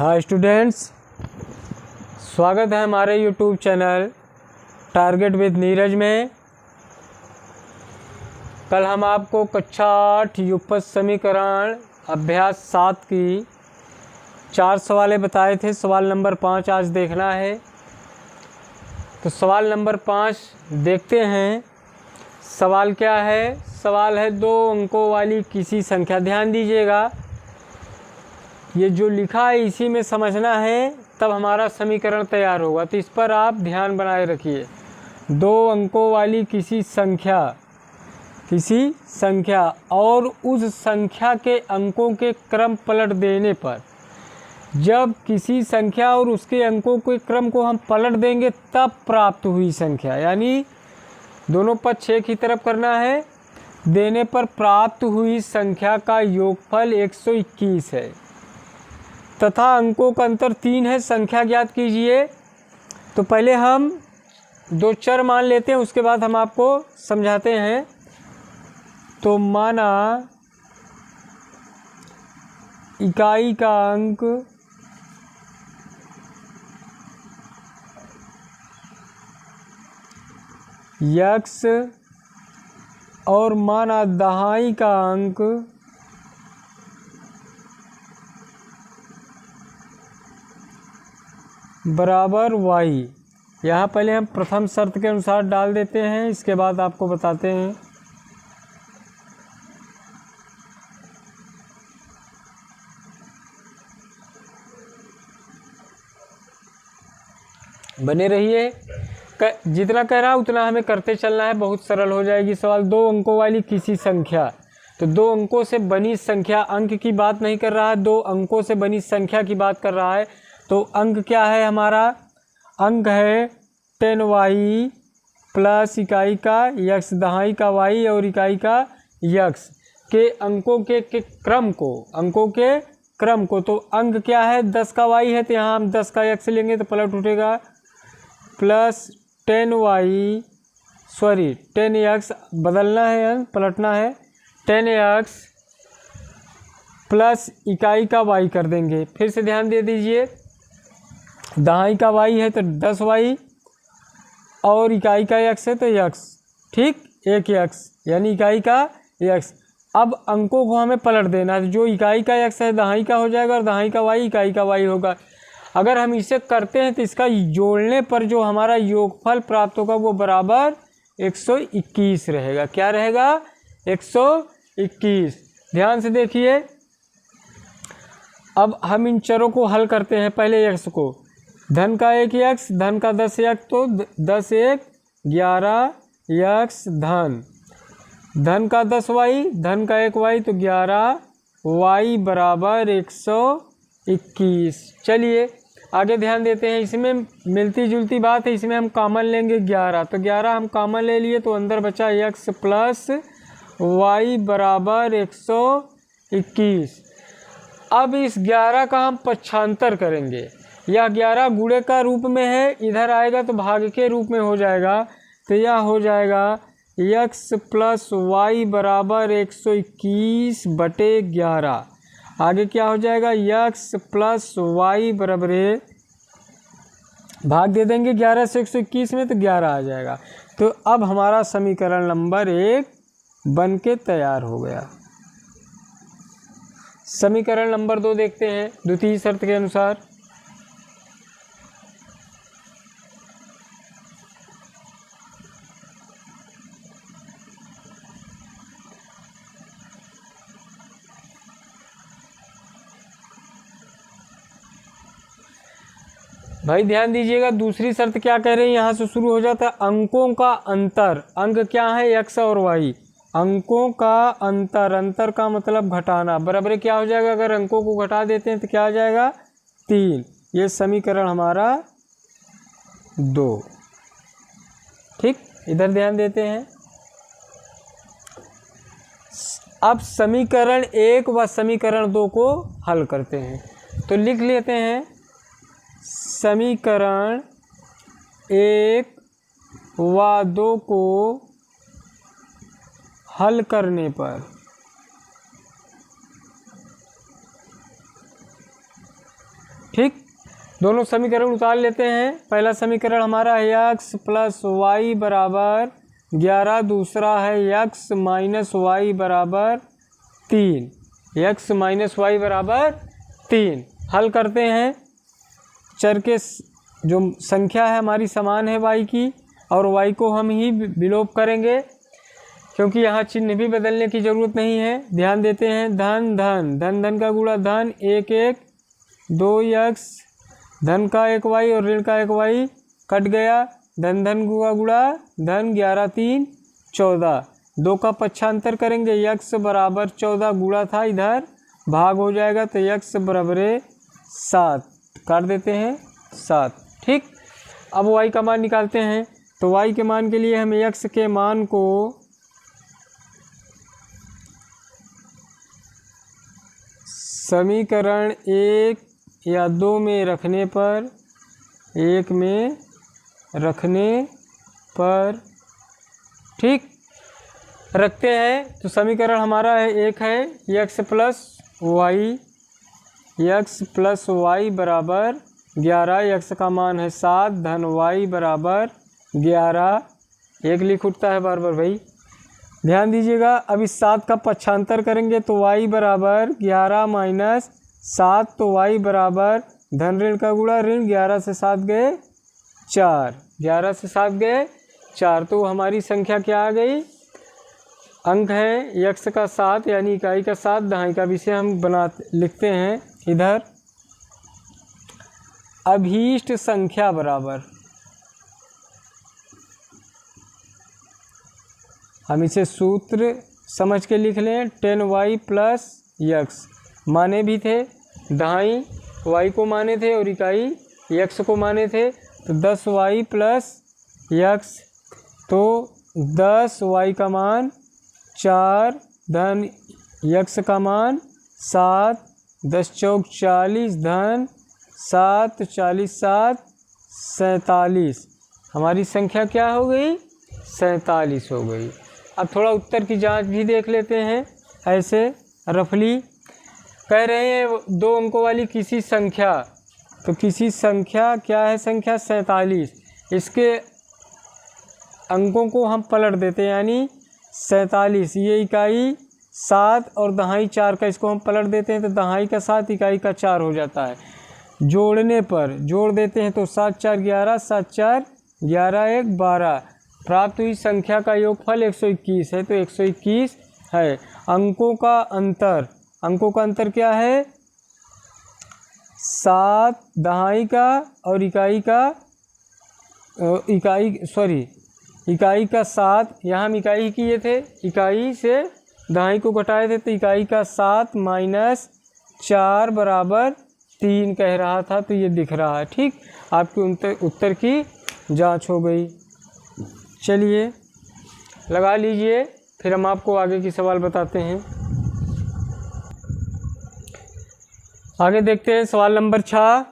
Hi students, स्वागत है हमारे YouTube channel target with Neeraj में। कल हम आपको कक्षा 8 युगपथ समीकरण अभ्यास 7 की 4 सवालें बताए थे। सवाल नंबर 5 आज देखना है। तो सवाल नंबर 5 देखते हैं। सवाल क्या है? सवाल है 2 अंकों वाली किसी संख्या। ध्यान दीजिएगा, ये जो लिखा है इसी में समझना है, तब हमारा समीकरण तैयार होगा। तो इस पर आप ध्यान बनाए रखिए। 2 अंकों वाली किसी संख्या और उस संख्या के अंकों के क्रम पलट देने पर, जब किसी संख्या और उसके अंकों के क्रम को हम पलट देंगे तब प्राप्त हुई संख्या, यानी दोनों पक्ष एक ही तरफ करना है, देने पर प्राप्त हुई संख्या का योगफल 121 है तथा अंकों का अंतर 3 है। संख्या ज्ञात कीजिए। तो पहले हम 2 चर मान लेते हैं, उसके बाद हम आपको समझाते हैं। तो माना इकाई का अंक x और माना दहाई का अंक बराबर y। यहाँ पहले हम प्रथम शर्त के अनुसार डाल देते हैं, इसके बाद आपको बताते हैं। बने रहिए, जितना कह रहा उतना हमें करते चलना है, बहुत सरल हो जाएगी। सवाल 2 अंकों वाली किसी संख्या। तो 2 अंकों से बनी संख्या, अंक की बात नहीं कर रहा है, 2 अंकों से बनी संख्या की बात कर रहा है। तो अंक क्या है हमारा? अंक है 10y प्लस इकाई का x, दहाई का y और इकाई का x के अंकों के क्रम को, तो अंक क्या है? 10 का y है, तो यहाँ हम 10 का x लेंगे तो पलट उठेगा, प्लस 10x बदलना है, पलटना है, 10x प्लस इकाई का y कर देंगे। फिर से ध्यान दे दीजिए, दहाई का y है तो 10y और इकाई का x है तो x, ठीक, 1x यानी इकाई का x। अब अंकों को हमें पलट देना है, जो इकाई का x है दहाई का हो जाएगा और दहाई का y इकाई का y होगा। अगर हम इसे करते हैं तो इसका जोड़ने पर जो हमारा योगफल प्राप्त होगा वो बराबर 121 रहेगा। क्या रहेगा? 121। ध्यान से देखिए, अब हम इन चरों को हल करते हैं। पहले x को, धन का 1x, धन का 10x, तो 10 1 11x धन का 10y, धन का 1y, तो 11y बराबर 121। चलिए आगे ध्यान देते हैं। इसमें मिलती जुलती बात है, इसमें हम कॉमन लेंगे 11, तो 11 हम कॉमन ले लिए तो अंदर बचा x प्लस y बराबर 121। अब इस 11 का हम पक्षांतर करेंगे। यह 11 गुणे का रूप में है, इधर आएगा तो भाग के रूप में हो जाएगा, तो यह हो जाएगा x प्लस वाई बराबर 121 बटे 11। आगे क्या हो जाएगा? x प्लस वाई बराबर, भाग दे देंगे 11 से 121 में तो 11 आ जाएगा। तो अब हमारा समीकरण नंबर 1 बन के तैयार हो गया। समीकरण नंबर 2 देखते हैं द्वितीय शर्त के अनुसार। भाई ध्यान दीजिएगा, दूसरी शर्त क्या कह रहे हैं? यहाँ से शुरू हो जाता है अंकों का अंतर। अंक क्या है? x और y। अंकों का अंतर का मतलब घटाना, बराबर क्या हो जाएगा? अगर अंकों को घटा देते हैं तो क्या आ जाएगा? 3। ये समीकरण हमारा 2। ठीक, इधर ध्यान देते हैं। अब समीकरण 1 व समीकरण 2 को हल करते हैं। तो लिख लेते हैं, समीकरण 1 व 2 को हल करने पर ठीक, दोनों समीकरण उतार लेते हैं। पहला समीकरण हमारा है x प्लस वाई बराबर 11, दूसरा है x माइनस वाई बराबर 3, x माइनस वाई बराबर 3। हल करते हैं। चर के जो संख्या है हमारी समान है y की, और y को हम ही विलोप करेंगे क्योंकि यहाँ चिन्ह भी बदलने की ज़रूरत नहीं है। ध्यान देते हैं, धन धन धन धन का गुणा धन 1 1 2x, धन का 1 y और ऋण का 1 y कट गया, धन धन गुणा गुणा धन 11 3 14, 2 का पक्षांतर करेंगे, x बराबर 14 गुणा था इधर भाग हो जाएगा तो x बराबर 7, काट देते हैं 7। ठीक, अब y का मान निकालते हैं। तो y के मान के लिए हम x के मान को समीकरण 1 या 2 में रखने पर, 1 में रखने पर, ठीक, रखते हैं तो समीकरण हमारा है 1 है x प्लस वाई बराबर 11, x का मान है 7, धन y बराबर 11, 1 लिख उठता है बार बार भाई, ध्यान दीजिएगा। अब इस 7 का पक्षांतर करेंगे तो y बराबर 11 माइनस 7, तो y बराबर धन ऋण का गुणा ऋण 11 से 7 गए 4, 11 से 7 गए 4, तो हमारी संख्या क्या आ गई, अंक है x का 7 यानी इकाई का 7, दहाई का विषय हम लिखते हैं इधर। अभीष्ट संख्या बराबर, हम इसे सूत्र समझ के लिख लें, 10y प्लस x, माने भी थे, दहाई y को माने थे और इकाई x को माने थे, तो 10y प्लस x, तो 10y का मान 4, धन x का मान 7, 10 चौक 40, धन 7, 40 7 47, हमारी संख्या क्या हो गई, 47 हो गई। अब थोड़ा उत्तर की जांच भी देख लेते हैं। ऐसे रफली कह रहे हैं 2 अंकों वाली किसी संख्या, तो किसी संख्या क्या है, संख्या 47, इसके अंकों को हम पलट देते हैं, यानी 47, ये इकाई 7 और दहाई 4 का इसको हम पलट देते हैं तो दहाई का 7 इकाई का 4 हो जाता है। जोड़ने पर जोड़ देते हैं तो 7 4 11, 7 4 11 1 12, प्राप्त हुई संख्या का योगफल 121 है, तो 121 है। अंकों का अंतर क्या है, 7 दहाई का और इकाई का 7, यहाँ हम इकाई किए थे, इकाई से दहाई को घटाए थे तो इकाई का 7 माइनस 4 बराबर 3 कह रहा था, तो ये दिख रहा है। ठीक, आपके उत्तर की जांच हो गई। चलिए लगा लीजिए, फिर हम आपको आगे की सवाल बताते हैं। आगे देखते हैं सवाल नंबर 6।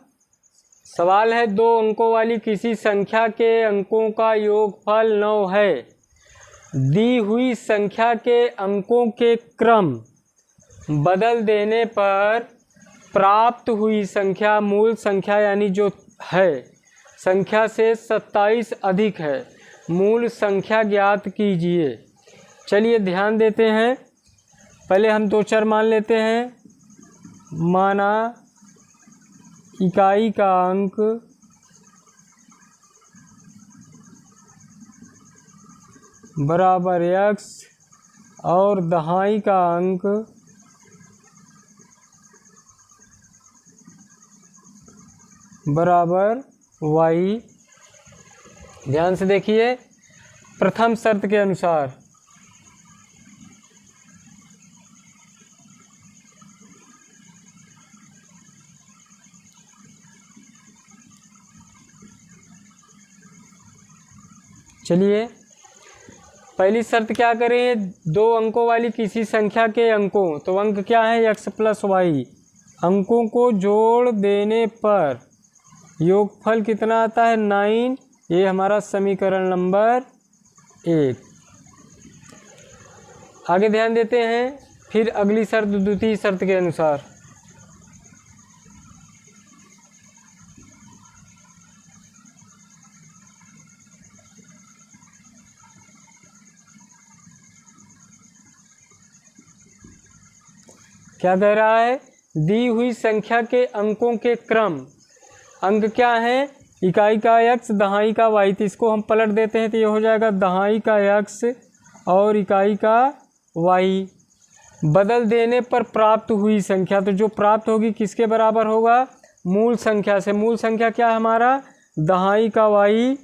सवाल है 2 अंकों वाली किसी संख्या के अंकों का योगफल 9 है। दी हुई संख्या के अंकों के क्रम बदल देने पर प्राप्त हुई संख्या मूल संख्या यानी जो है संख्या से 27 अधिक है, मूल संख्या ज्ञात कीजिए। चलिए ध्यान देते हैं, पहले हम 2 चर मान लेते हैं। माना इकाई का अंक बराबर x और दहाई का अंक बराबर y। ध्यान से देखिए, प्रथम शर्त के अनुसार चलिए पहली शर्त क्या करें, 2 अंकों वाली किसी संख्या के अंकों, तो अंक क्या है x प्लस वाई, अंकों को जोड़ देने पर योगफल कितना आता है 9, ये हमारा समीकरण नंबर 1। आगे ध्यान देते हैं, फिर अगली शर्त द्वितीय शर्त के अनुसार क्या कह रहा है, दी हुई संख्या के अंकों के क्रम, अंक क्या है, इकाई का x दहाई का y, तो इसको हम पलट देते हैं तो ये हो जाएगा दहाई का x और इकाई का y। बदल देने पर प्राप्त हुई संख्या, तो जो प्राप्त होगी किसके बराबर होगा, मूल संख्या से। मूल संख्या क्या है हमारा, दहाई का y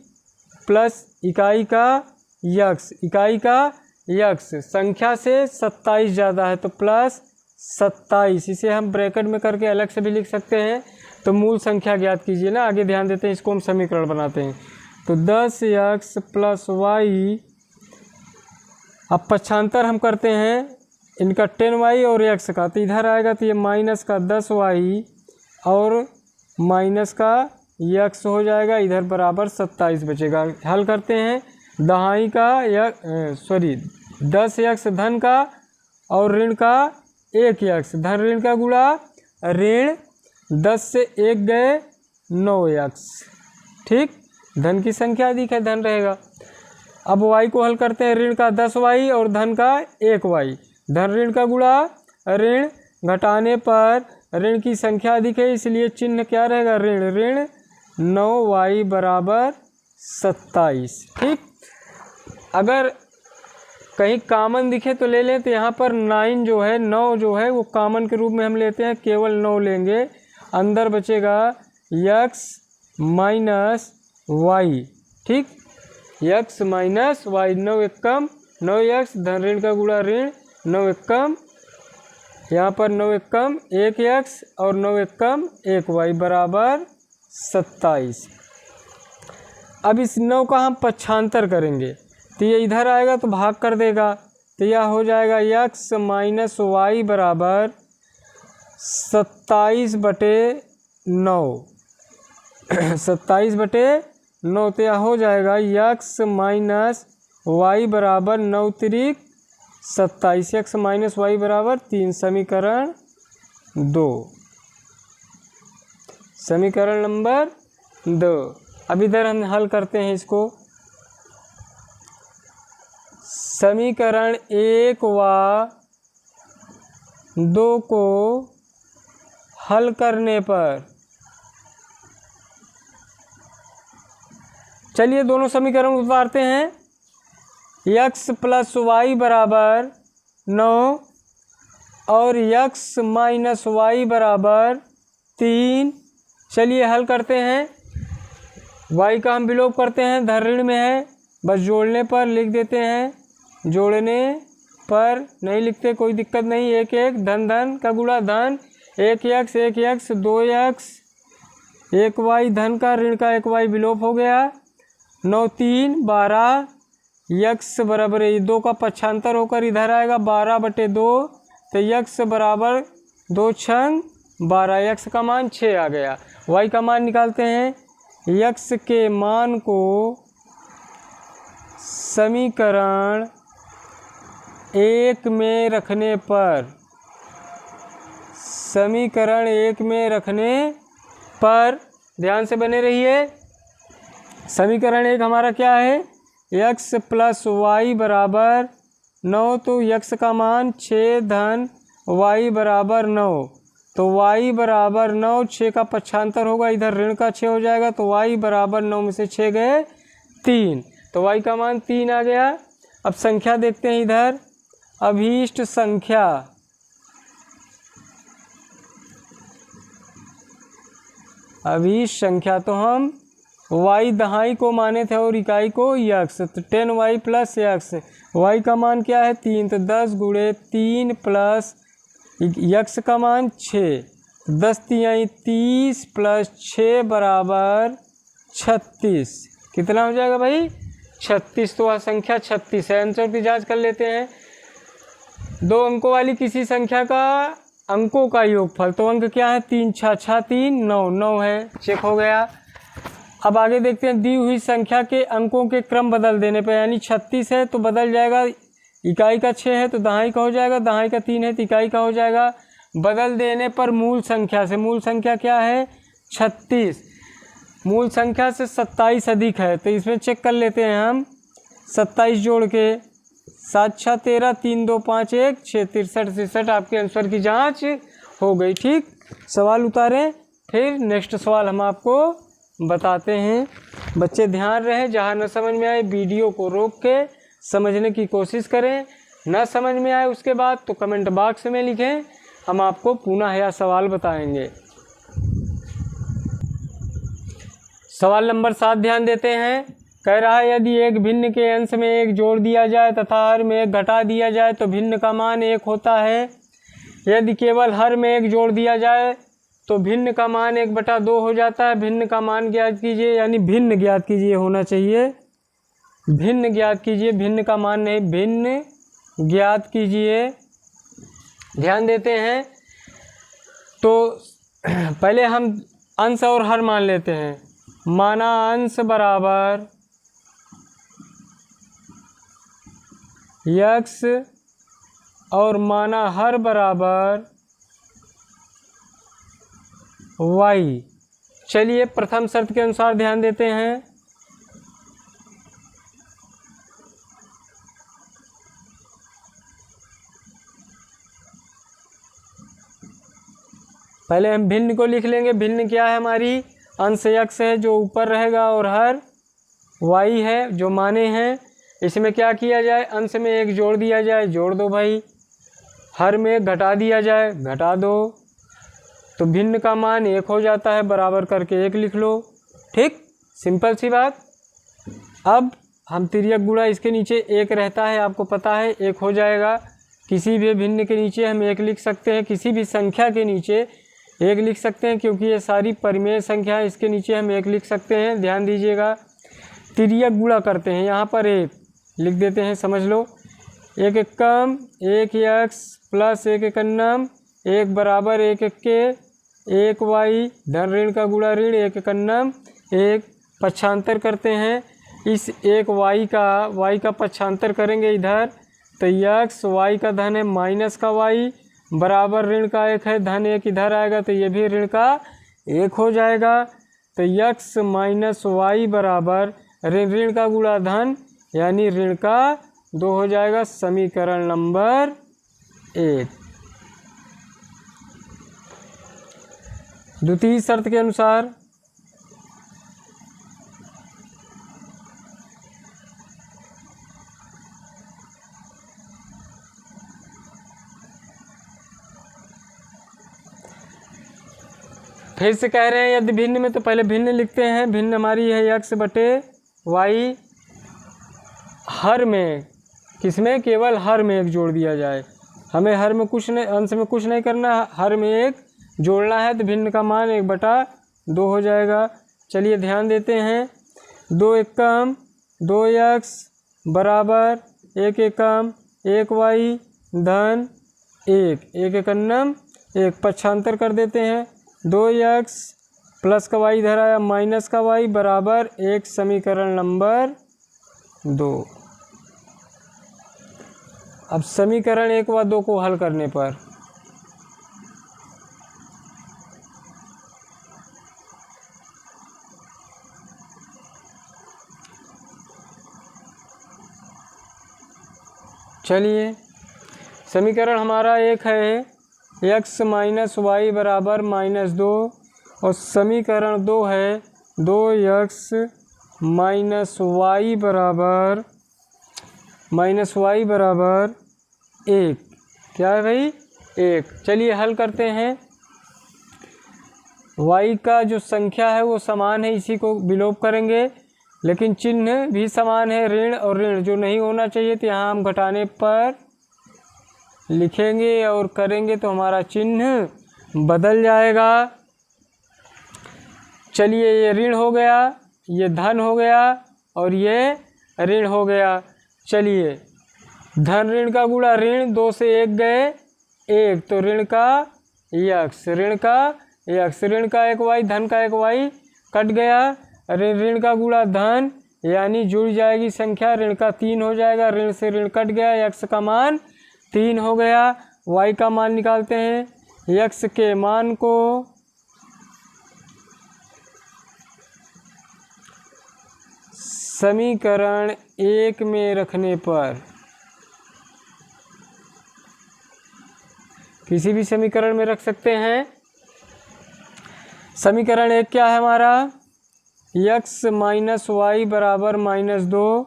प्लस इकाई का x, इकाई का x संख्या से 27 ज़्यादा है तो प्लस 27, इसे हम ब्रैकेट में करके अलग से भी लिख सकते हैं। तो मूल संख्या ज्ञात कीजिए ना, आगे ध्यान देते हैं, इसको हम समीकरण बनाते हैं। तो 10x प्लस y, अब पक्षांतर हम करते हैं इनका 10y और x का, तो इधर आएगा तो ये माइनस का 10y और माइनस का x हो जाएगा, इधर बराबर 27 बचेगा। हल करते हैं, दहाई का 10x धन का और ऋण का 1x, धन ऋण का गुणा ऋण 10 से 1 गए 9x, ठीक, धन की संख्या अधिक है, धन रहेगा। अब y को हल करते हैं, ऋण का 10y और धन का 1y, धन ऋण का गुणा ऋण घटाने पर ऋण की संख्या अधिक है इसलिए चिन्ह क्या रहेगा, ऋण, ऋण 9y बराबर 27, ठीक। अगर कहीं कॉमन दिखे तो ले लें, तो यहाँ पर 9 जो है, 9 जो है वो कॉमन के रूप में हम लेते हैं, केवल 9 लेंगे, अंदर बचेगा x माइनस y, ठीक, x माइनस y, 9 एक कम 9x, धन ऋण का गुणा ऋण 9 एक कम, यहाँ पर 9 एक कम 1x और 9 एक कम 1y बराबर 27। अब इस 9 का हम पक्षांतर करेंगे तो ये इधर आएगा तो भाग कर देगा, तो यह हो जाएगा x माइनस वाई बराबर 27/9, 27/9, तो यह हो जाएगा x माइनस वाई बराबर 9 त्रिक 27, x माइनस वाई बराबर 3, समीकरण 2, समीकरण नंबर 2। अब इधर हम हल करते हैं इसको, समीकरण 1 व 2 को हल करने पर, चलिए दोनों समीकरण उतारते हैं, x प्लस वाई बराबर 9 और x माइनस वाई बराबर 3। चलिए हल करते हैं, y का हम विलोप करते हैं, धन ऋण में है, बस जोड़ने पर लिख देते हैं, जोड़ने पर नहीं लिखते कोई दिक्कत नहीं, 1 1 धन धन का गुणा धन 1x 1x 2x 1y, धन का ऋण का 1y विलोप हो गया, 9 3 12, x बराबर 2 का पक्षांतर होकर इधर आएगा 12/2, तो x बराबर 2 छंग 12, x का मान 6 आ गया। y का मान निकालते हैं, x के मान को समीकरण 1 में रखने पर, समीकरण 1 में रखने पर, ध्यान से बने रहिए, समीकरण 1 हमारा क्या है, x प्लस वाई बराबर 9, तो x का मान 6 धन y बराबर 9, तो y बराबर 9, 6 का पक्षांतर होगा, इधर ऋण का 6 हो जाएगा, तो y बराबर 9 में से 6 गए 3, तो y का मान 3 आ गया। अब संख्या देखते हैं इधर, अभीष्ट संख्या, अभीष्ट संख्या, तो हम y दहाई को माने थे और इकाई को x, तो 10y प्लस x, y का मान क्या है 3, तो 10 गुणे 3 प्लस x का मान 6, 10 3 30 प्लस 6 बराबर 36, कितना हो जाएगा भाई 36, तो वह संख्या 36 है। आंसर की जांच कर लेते हैं, 2 अंकों वाली किसी संख्या का अंकों का योगफल, तो अंक क्या है 3 6 6 3 9 9 है, चेक हो गया। अब आगे देखते हैं, दी हुई संख्या के अंकों के क्रम बदल देने पर, यानी 36 है तो बदल जाएगा, इकाई का 6 है तो दहाई का हो जाएगा, दहाई का 3 है तो इकाई का हो जाएगा, बदल देने पर मूल संख्या से, मूल संख्या क्या है 36, मूल संख्या से 27 अधिक है, तो इसमें चेक कर लेते हैं हम, 27 जोड़ के 7 6 13, 3 2 5 1 6 63 63 आपके आंसर की जांच हो गई। ठीक, सवाल उतारें, फिर नेक्स्ट सवाल हम आपको बताते हैं। बच्चे ध्यान रहे, जहाँ न समझ में आए वीडियो को रोक के समझने की कोशिश करें, न समझ में आए उसके बाद तो कमेंट बॉक्स में लिखें, हम आपको पुनः यह सवाल बताएंगे। सवाल नंबर 7 ध्यान देते हैं। कह रहा है यदि एक भिन्न के अंश में 1 जोड़ दिया जाए तथा हर में 1 घटा दिया जाए तो भिन्न का मान 1 होता है। यदि केवल हर में 1 जोड़ दिया जाए तो भिन्न का मान 1/2 हो जाता है। भिन्न का मान ज्ञात कीजिए, यानी भिन्न ज्ञात कीजिए होना चाहिए। भिन्न ज्ञात कीजिए, भिन्न का मान नहीं, भिन्न ज्ञात कीजिए। ध्यान देते हैं, तो पहले हम अंश और हर मान लेते हैं। माना अंश बराबर x और माना हर बराबर y। चलिए प्रथम शर्त के अनुसार ध्यान देते हैं। पहले हम भिन्न को लिख लेंगे। भिन्न क्या है हमारी? अंश x है जो ऊपर रहेगा और हर y है जो माने हैं। इसमें क्या किया जाए? अंश में 1 जोड़ दिया जाए, जोड़ दो भाई। हर में 1 घटा दिया जाए, घटा दो। तो भिन्न का मान 1 हो जाता है, बराबर करके 1 लिख लो। ठीक, सिंपल सी बात। अब हम तिर्यक गुणा, इसके नीचे 1 रहता है, आपको पता है 1 हो जाएगा। किसी भी भिन्न के नीचे हम 1 लिख सकते हैं, किसी भी संख्या के नीचे 1 लिख सकते हैं, क्योंकि ये सारी परिमेय संख्या है। इसके नीचे हम 1 लिख सकते हैं। ध्यान दीजिएगा, तिर्यक गुणा करते हैं, यहाँ पर 1 लिख देते हैं, समझ लो। 1 एकम 1 x प्लस 1 एकन्नम 1 बराबर 1 एक्के 1 y, धन ऋण का गुणा ऋण 1 एकन्नम 1। पक्षांतर करते हैं, इस 1 y का पक्षांतर करेंगे इधर, तो x y का धन है माइनस का y बराबर ऋण का 1 है, धन 1 इधर आएगा तो ये भी ऋण का 1 हो जाएगा। तो x माइनस y बराबर ऋण का गुणा धन, यानी ऋण का 2 हो जाएगा। समीकरण नंबर 1। द्वितीय शर्त के अनुसार फिर से कह रहे हैं, यदि भिन्न में, तो पहले भिन्न लिखते हैं। भिन्न हमारी है x/y। हर में, किसमें? केवल हर में 1 जोड़ दिया जाए। हमें हर में कुछ नहीं, अंश में कुछ नहीं करना, हर में 1 जोड़ना है, तो भिन्न का मान 1/2 हो जाएगा। चलिए ध्यान देते हैं। 2 एकम 2x बराबर 1 एकम 1y धन 1 एकन्नम 1। पक्षांतर कर देते हैं। 2x प्लस का y इधर आया, माइनस का y बराबर 1। समीकरण नंबर 2। अब समीकरण 1 व 2 को हल करने पर चलिए, समीकरण हमारा 1 है x माइनस वाई बराबर -2, और समीकरण 2 है 2x माइनस वाई बराबर -1। क्या है भाई? 1। चलिए हल करते हैं। y का जो संख्या है वो समान है, इसी को विलोप करेंगे, लेकिन चिन्ह भी समान है, ऋण और ऋण जो नहीं होना चाहिए, तो यहाँ हम घटाने पर लिखेंगे और करेंगे तो हमारा चिन्ह बदल जाएगा। चलिए, ये ऋण हो गया, ये धन हो गया और ये ऋण हो गया। चलिए, धन ऋण का गुणा ऋण, 2 से 1 गए 1, तो ऋण का x, ऋण का x, ऋण का 1y धन का 1y कट गया। ऋण का गुणा धन, यानी जुड़ जाएगी संख्या, ऋण का 3 हो जाएगा। ऋण से ऋण कट गया, x का मान 3 हो गया। y का मान निकालते हैं। x के मान को समीकरण 1 में रखने पर किसी भी समीकरण में रख सकते हैं। समीकरण 1 क्या है हमारा, x माइनस वाई बराबर -2।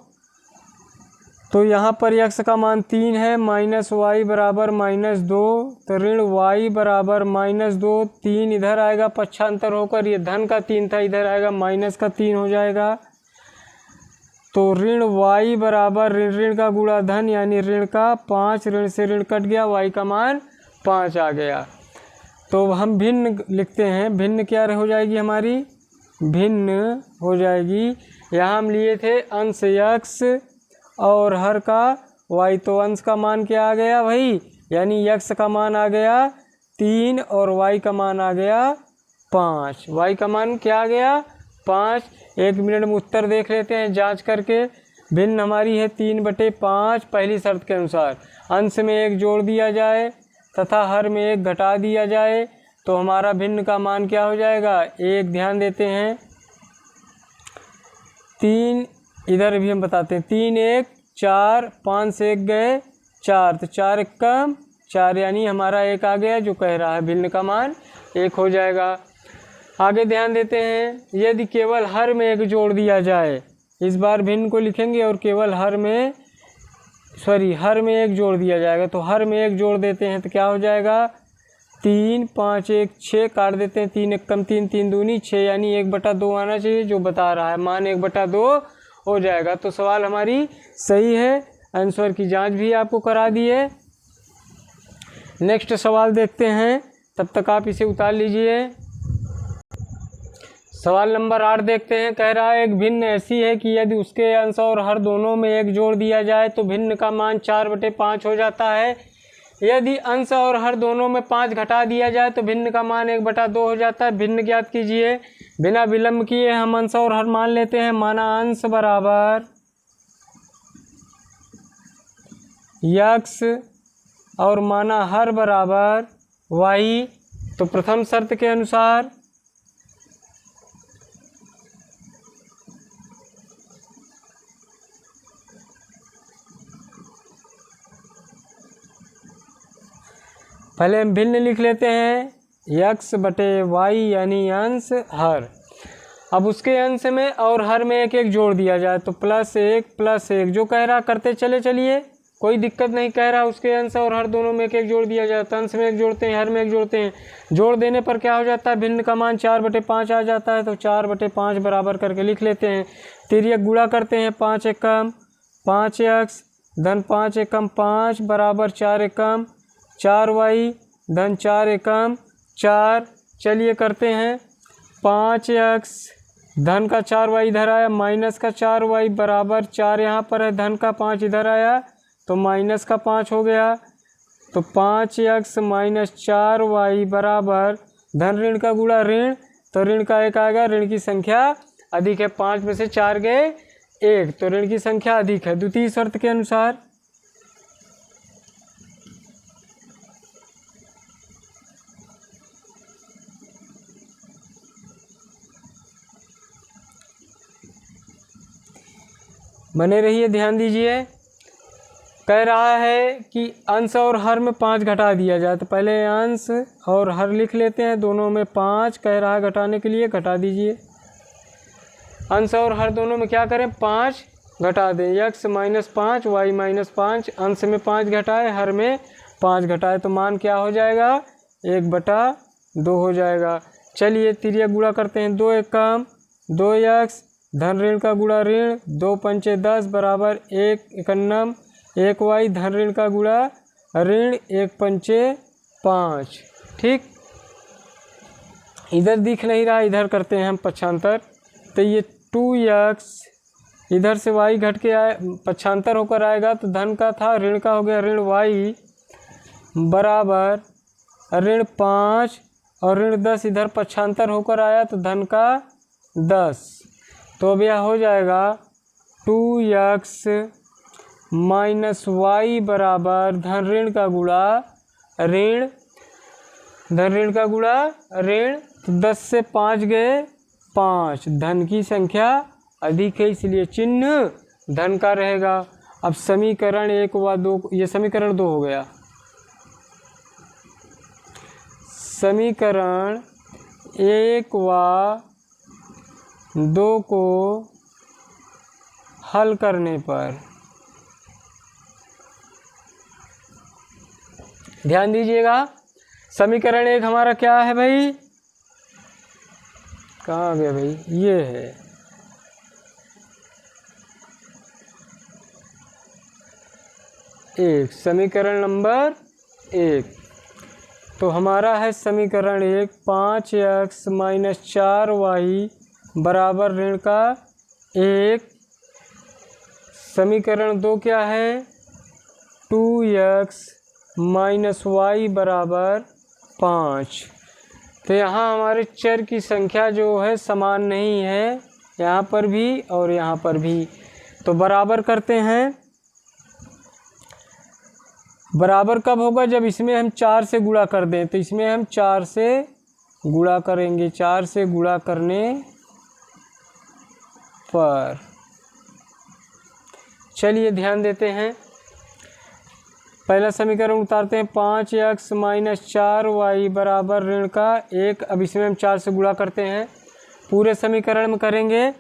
तो यहाँ पर x का मान 3 है, माइनस वाई बराबर -2, तो ऋण y बराबर -2, 3 इधर आएगा पक्षांतर होकर, ये धन का 3 था, इधर आएगा माइनस का 3 हो जाएगा। तो ऋण y बराबर ऋण का गुणा धन यानी ऋण का 5, ऋण से ऋण कट गया, y का मान 5 आ गया। तो हम भिन्न लिखते हैं, भिन्न क्या हो जाएगी हमारी, भिन्न हो जाएगी। यहाँ हम लिए थे अंश x और हर का y, तो अंश का मान क्या आ गया भाई, यानी x का मान आ गया 3 और y का मान आ गया 5। y का मान क्या आ गया 5। 1 मिनट में उत्तर देख लेते हैं जांच करके। भिन्न हमारी है 3/5 पहली शर्त के अनुसार। अंश में 1 जोड़ दिया जाए तथा हर में 1 घटा दिया जाए तो हमारा भिन्न का मान क्या हो जाएगा 1। ध्यान देते हैं 3, इधर भी हम बताते हैं 3 1 4, 5 से 1 गए 4, तो 4 1 कम 4 यानी हमारा 1 आ गया, जो कह रहा है भिन्न का मान 1 हो जाएगा। आगे ध्यान देते हैं, यदि केवल हर में 1 जोड़ दिया जाए, इस बार भिन्न को लिखेंगे और केवल हर में 1 जोड़ दिया जाएगा, तो हर में 1 जोड़ देते हैं तो क्या हो जाएगा 3 5 1 6, काट देते हैं 3 1 कम 3, 3 दूनी 6 यानी 1/2 आना चाहिए, जो बता रहा है मान 1/2 हो जाएगा। तो सवाल हमारी सही है, आंसर की जांच भी आपको करा दिए। नेक्स्ट सवाल देखते हैं, तब तक आप इसे उतार लीजिए। सवाल नंबर 8 देखते हैं। कह रहा है एक भिन्न ऐसी है कि यदि उसके अंश और हर दोनों में 1 जोड़ दिया जाए तो भिन्न का मान 4/5 हो जाता है। यदि अंश और हर दोनों में 5 घटा दिया जाए तो भिन्न का मान 1/2 हो जाता है। भिन्न ज्ञात कीजिए। बिना विलंब किए हम अंश और हर मान लेते हैं। माना अंश बराबर x और माना हर बराबर y। तो प्रथम शर्त के अनुसार पहले हम भिन्न लिख लेते हैं x/y यानी अंश हर। अब उसके अंश में और हर में 1 1 जोड़ दिया जाए तो +1 जो कह रहा करते चले चलिए, कोई दिक्कत नहीं। कह रहा उसके अंश और हर दोनों में 1 1 जोड़ दिया जाए तो अंश में 1 जोड़ते हैं, हर में 1 जोड़ते हैं। जोड़ देने पर क्या हो जाता है, भिन्न का मान 4/5 आ जाता है। तो 4/5 बराबर करके लिख लेते हैं। तिर्यक गुणा करते हैं, 5 एकम 5x धन 5 एकम 5 बराबर 4 एकम 4y धन 4 एकम 4। चलिए करते हैं, 5x धन का 4y इधर आया, माइनस का 4y बराबर 4 यहाँ पर है, धन का 5 इधर आया तो माइनस का 5 हो गया। तो 5x माइनस 4y बराबर धन ऋण का गुणा ऋण, तो ऋण का 1 आएगा। ऋण की संख्या अधिक है, 5 में से 4 गए 1, तो ऋण की संख्या अधिक है। द्वितीय शर्त के अनुसार बने रहिए, ध्यान दीजिए। कह रहा है कि अंश और हर में 5 घटा दिया जाए, तो पहले अंश और हर लिख लेते हैं। दोनों में 5 कह रहा है घटाने के लिए, घटा दीजिए। अंश और हर दोनों में क्या करें, 5 घटा दें। x - 5 y - 5, अंश में 5 घटाए, हर में 5 घटाए, तो मान क्या हो जाएगा 1/2 हो जाएगा। चलिए तिर्यक गुणा करते हैं। 2 एकम 2x धन ऋण का गुणा ऋण, 2 पंचे 10 बराबर 1 एकन्नम 1y धन ऋण का गुणा ऋण, 1 पंचे 5। ठीक, इधर दिख नहीं रहा, इधर करते हैं हम पक्षांतर। तो ये 2x इधर से y घट के आए, पक्षांतर होकर आएगा तो धन का था ऋण का हो गया ऋण y बराबर ऋण 5 और ऋण 10 इधर पक्षांतर होकर आया तो धन का 10। तो अब यह हो जाएगा 2x माइनस y बराबर धन ऋण का गुणा ऋण, धन ऋण का गुणा ऋण, तो 10 से 5 गए 5, धन की संख्या अधिक है इसलिए चिन्ह धन का रहेगा। अब समीकरण 1 व 2, ये समीकरण 2 हो गया। समीकरण 1 व 2 को हल करने पर, ध्यान दीजिएगा, समीकरण 1 हमारा क्या है भाई, कहाँ गया भाई, ये है, एक समीकरण नंबर 1। तो हमारा है समीकरण 1 5x - 4y बराबर ऋण का 1। समीकरण 2 क्या है, 2x - y बराबर 5। तो यहाँ हमारे चर की संख्या जो है समान नहीं है, यहाँ पर भी और यहाँ पर भी। तो बराबर करते हैं। बराबर कब होगा, जब इसमें हम 4 से गुणा कर दें। तो इसमें हम 4 से गुणा करेंगे, 4 से गुणा करने पर। चलिए ध्यान देते हैं, पहला समीकरण उतारते हैं, 5x - 4y बराबर ऋण का 1। अब इसमें हम 4 से गुणा करते हैं, पूरे समीकरण में करेंगे,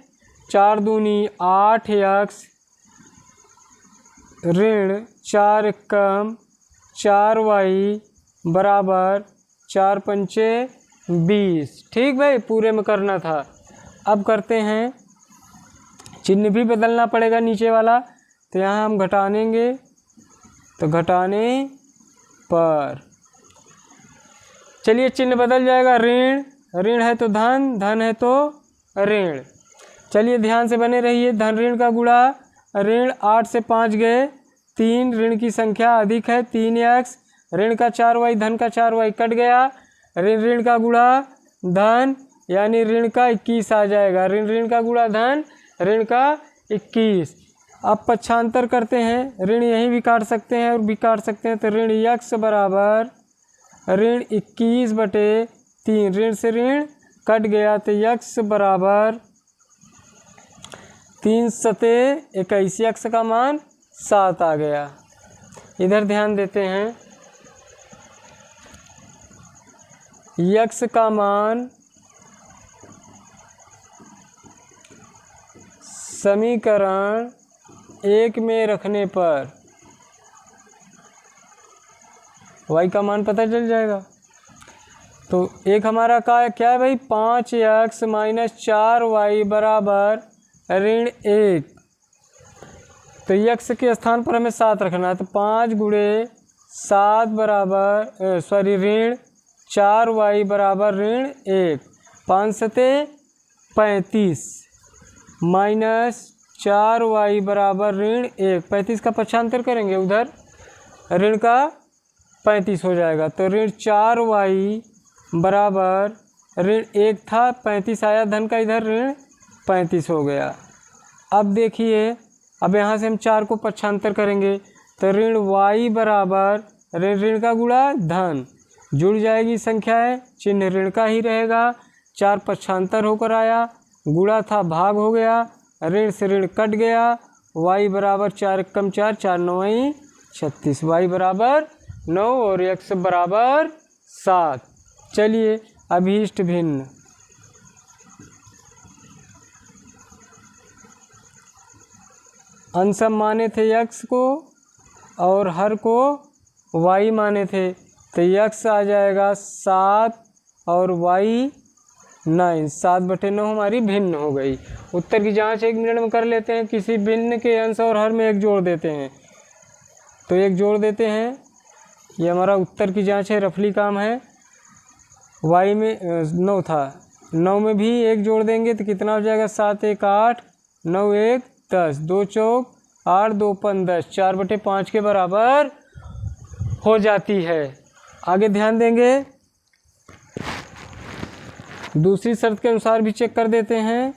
4 दूनी 8x ऋण 4 कम 4y बराबर 4 पंचे 20। ठीक भाई, पूरे में करना था। अब करते हैं, चिन्ह भी बदलना पड़ेगा नीचे वाला, तो यहाँ हम घटानेंगे, तो घटाने पर चलिए चिन्ह बदल जाएगा, ऋण, ऋण है तो धन, धन है तो ऋण। चलिए ध्यान से बने रहिए, धन ऋण का गुणा, ऋण 8 से 5 गए 3, ऋण की संख्या अधिक है 3x, ऋण का 4y धन का 4y कट गया, ऋण ऋण का गुणा धन, यानी ऋण का 21 आ जाएगा, ऋण ऋण का गुणा धन, ऋण का 21। अब पक्षांतर करते हैं, ऋण यहीं भी काट सकते हैं और भी काट सकते हैं, तो ऋण x बराबर ऋण 21/3, ऋण से ऋण कट गया, तो x बराबर 3 सते 21, x का मान 7 आ गया। इधर ध्यान देते हैं, x का मान समीकरण 1 में रखने पर y का मान पता चल जाएगा। तो एक हमारा क्या है भाई, 5x - 4y बराबर ऋण 1। तो x के स्थान पर हमें 7 रखना है, तो 5 × 7 बराबर ऋण 4y बराबर ऋण 1, 5 सते 35 माइनस 4y बराबर ऋण 1, 35 का पक्षांतर करेंगे उधर, ऋण का 35 हो जाएगा, तो ऋण 4y बराबर ऋण 1 था, 35 आया, धन का इधर ऋण 35 हो गया। अब देखिए, अब यहाँ से हम 4 को पक्षांतर करेंगे, तो ऋण y बराबर ऋण ऋण का गुणा धन, जुड़ जाएगी संख्याएं, चिन्ह ऋण का ही रहेगा, 4 पक्षांतर होकर आया, गुणा था भाग हो गया, ऋण से ऋण कट गया, y बराबर 4 कम 4, 4 9 36, y बराबर 9 और x बराबर 7। चलिए अभीष्ट भिन्न, अंश माने थे x को और हर को y माने थे, तो x आ जाएगा 7 और y 9, 7/9 हमारी भिन्न हो गई। उत्तर की जांच 1 मिनट में कर लेते हैं, किसी भिन्न के अंश और हर में 1 जोड़ देते हैं, तो 1 जोड़ देते हैं, ये हमारा उत्तर की जांच है, रफली काम है। y में 9 था, 9 में भी 1 जोड़ देंगे तो कितना हो जाएगा, 7 1 8, 9 1 10, 2 चौक 8, 2 15, 4/5 के बराबर हो जाती है। आगे ध्यान देंगे, दूसरी शर्त के अनुसार भी चेक कर देते हैं,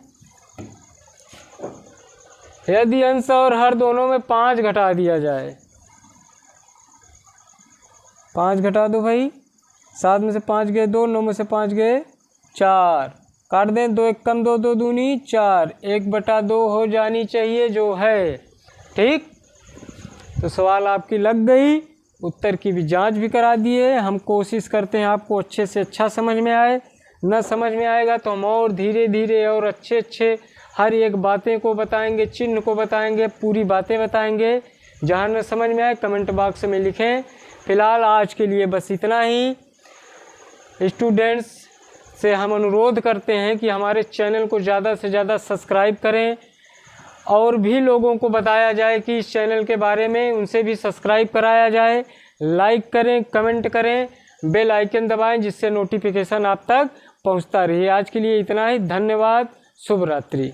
यदि अंश और हर दोनों में 5 घटा दिया जाए, 5 घटा दो भाई, 7 में से 5 गए 2, 9 में से 5 गए 4, काट दें, 2 1 कम 2, 2 दूनी 4, 1/2 हो जानी चाहिए जो है। ठीक, तो सवाल आपकी लग गई, उत्तर की भी जांच भी करा दिए। हम कोशिश करते हैं आपको अच्छे से अच्छा समझ में आए। न समझ में आएगा तो हम और धीरे धीरे और अच्छे अच्छे हर एक बातें को बताएंगे, चिन्ह को बताएंगे, पूरी बातें बताएंगे। जहाँ न समझ में आए कमेंट बॉक्स में लिखें। फ़िलहाल आज के लिए बस इतना ही। स्टूडेंट्स से हम अनुरोध करते हैं कि हमारे चैनल को ज़्यादा से ज़्यादा सब्सक्राइब करें और भी लोगों को बताया जाए कि इस चैनल के बारे में, उनसे भी सब्सक्राइब कराया जाए। लाइक करें, कमेंट करें, बेल आइकन दबाएं जिससे नोटिफिकेशन आप तक पहुंचता रहे। आज के लिए इतना ही। धन्यवाद। शुभ रात्रि।